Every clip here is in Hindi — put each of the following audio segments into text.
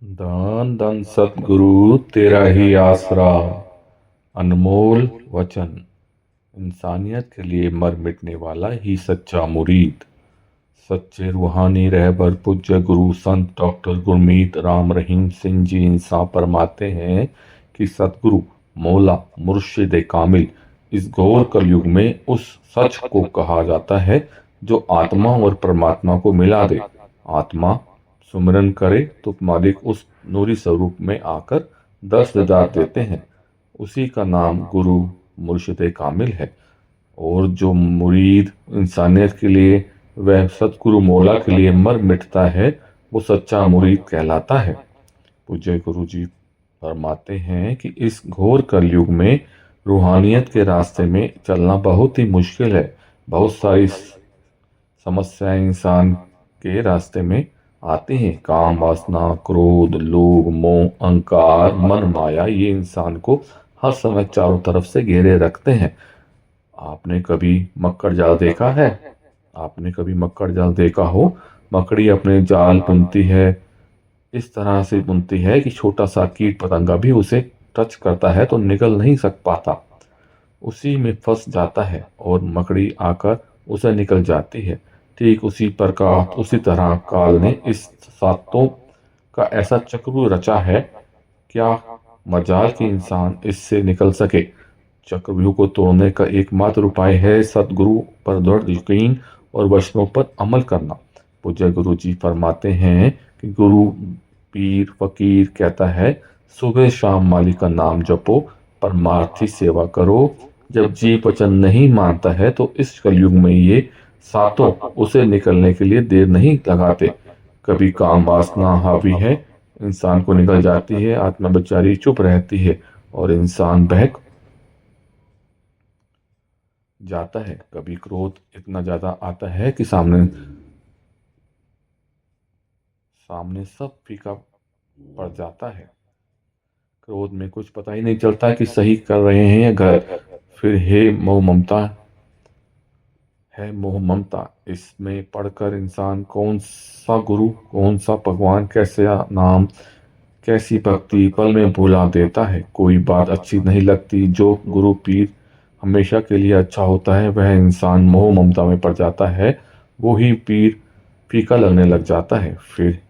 दान दन सतगुरु तेरा ही आसरा। अनमोल वचन। इंसानियत के लिए मर मिटने वाला ही सच्चा मुरीद। सच्चे रूहानी रहबर पूज्य गुरु संत डॉक्टर गुरमीत राम रहीम सिंह जी इंसान फरमाते हैं कि सतगुरु मौला मुर्शिद कामिल इस घोर कलयुग में उस सच को कहा जाता है जो आत्मा और परमात्मा को मिला दे। आत्मा सुमिरन करे तो मालिक उस नूरी स्वरूप में आकर दस दीदार देते हैं। उसी का नाम गुरु मुर्शिद कामिल है। और जो मुरीद इंसानियत के लिए वह सतगुरु मौला के लिए मर मिटता है वो सच्चा मुरीद कहलाता है। पूज्य गुरु जी फरमाते हैं कि इस घोर कलयुग में रूहानियत के रास्ते में चलना बहुत ही मुश्किल है। बहुत सारी समस्याएं इंसान के रास्ते में आती हैं। काम वासना, क्रोध, लोभ, मोह, अहंकार, मन माया ये इंसान को हर समय चारों तरफ से घेरे रखते हैं। आपने कभी मक्खड़ जाल देखा है? आपने कभी मक्खड़ जाल देखा हो? मकड़ी अपने जाल बुनती है, इस तरह से बुनती है कि छोटा सा कीट पतंगा भी उसे टच करता है तो निकल नहीं सक पाता, उसी में फंस जाता है और मकड़ी आकर उसे निकल जाती है। ठीक उसी प्रकार उसी तरह काल ने इस सातों का ऐसा चक्र रचा है। क्या मजाल कि इंसान इससे निकल सके। चक्रव्यूह को तोड़ने का एकमात्र उपाय है सतगुरु पर दृढ़ यकीन और वचनों पर अमल करना। पूज्य गुरु जी फरमाते हैं कि गुरु पीर फकीर कहता है सुबह शाम मालिक का नाम जपो, परमार्थी सेवा करो। जब जीव वचन नहीं मानता है तो इस कलयुग में ये सातों उसे निकलने के लिए देर नहीं लगाते। कभी काम वासना हावी है, इंसान को निकल जाती है, आत्मा बेचारी चुप रहती है और इंसान बहक जाता है। कभी क्रोध इतना ज्यादा आता है कि सामने सामने सब फीका पड़ जाता है। क्रोध में कुछ पता ही नहीं चलता कि सही कर रहे हैं या गलत। फिर मोह ममता इसमें पढ़कर इंसान कौन सा गुरु, कौन सा भगवान, कैसे नाम, कैसी भक्ति पल में भुला देता है। कोई बात अच्छी नहीं लगती, जो गुरु पीर हमेशा के लिए अच्छा होता है वह इंसान मोह ममता में पड़ जाता है, वो ही पीर फीका लगने लग जाता है। फिर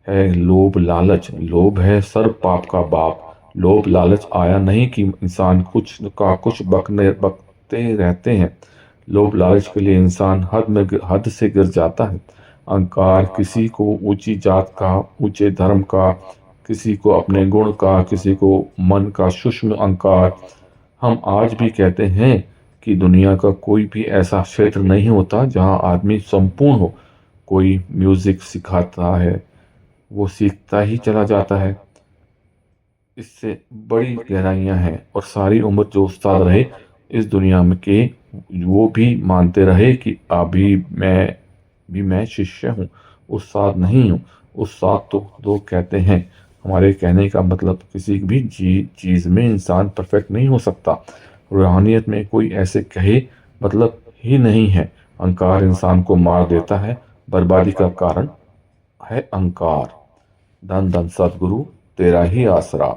है लोभ लालच। लोभ है सर्व पाप का बाप। लोभ लालच आया नहीं कि इंसान कुछ का कुछ बकते रहते हैं। लोभ लालच के लिए इंसान हद से गिर जाता है। अहंकार किसी को ऊंची जात का, ऊंचे धर्म का, किसी को अपने गुण का, किसी को मन का सूक्ष्म अहंकार। हम आज भी कहते हैं कि दुनिया का कोई भी ऐसा क्षेत्र नहीं होता जहां आदमी संपूर्ण हो। कोई म्यूजिक सिखाता है, वो सीखता ही चला जाता है। इससे बड़ी गहराइयां हैं और सारी उम्र जो उस्ताद रहे इस दुनिया में के, वो भी मानते रहे कि अभी मैं शिष्य हूँ, उस्ताद नहीं हूँ। उस्ताद तो लोग कहते हैं। हमारे कहने का मतलब किसी भी चीज़ में इंसान परफेक्ट नहीं हो सकता। रूहानियत में कोई ऐसे कहे मतलब ही नहीं है। अहंकार इंसान को मार देता है। बर्बादी का कारण है अहंकार। धन धन सतगुरु तेरा ही आसरा।